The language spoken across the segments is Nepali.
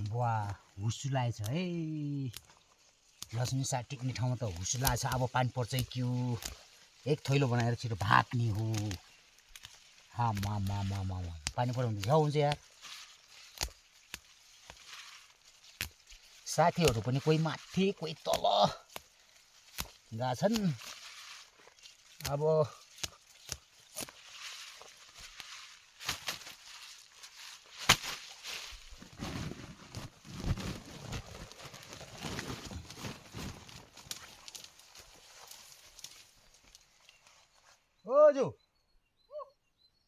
बुवा हुसुलाएछ है। लसुन साग टिक्ने ठाउँमा त हुसुलाएछ। अब पानी पर्छ क्यु एक थैलो बनाएर छिटो भाग्ने हो। हा मा पानी पर्यो भने झ्याउ हुन्छ यार। साथीहरू पनि कोही माथि कोही तल गएका छन्। अब ओ जो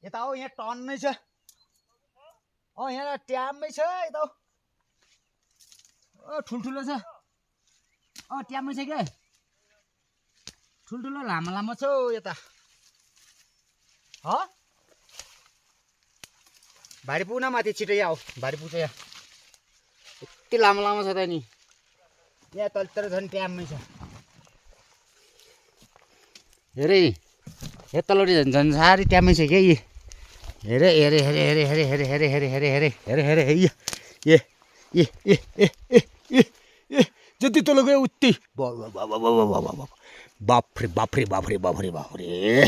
यता हो, यहाँ टन्नै छ। यहाँ ट्याममै छ यता। ठुल्ठुलो छ। ट्याममै छ क्या। ठुल्ठुलो लामो लामो छ यता। भारी पुग्न माथि छिटो यहाँ आऊ। भारी पुग्छ यहाँ। यति लामो लामो छ त नि। यहाँ तलतिर झन् ट्याममै छ। हेरे यो तलटी झन् साह्रै ट्याममै छ क्या। हेरे हेरे हेरे हेरे हेरे हेरे हेरे हेरे हेरे हेरे हेरे हेरे हे ए ए ए ए ए ए जति तल गयो उति बाफ्रे बाफ्रे बाफ्रे बाफ्रे बाफ्रे।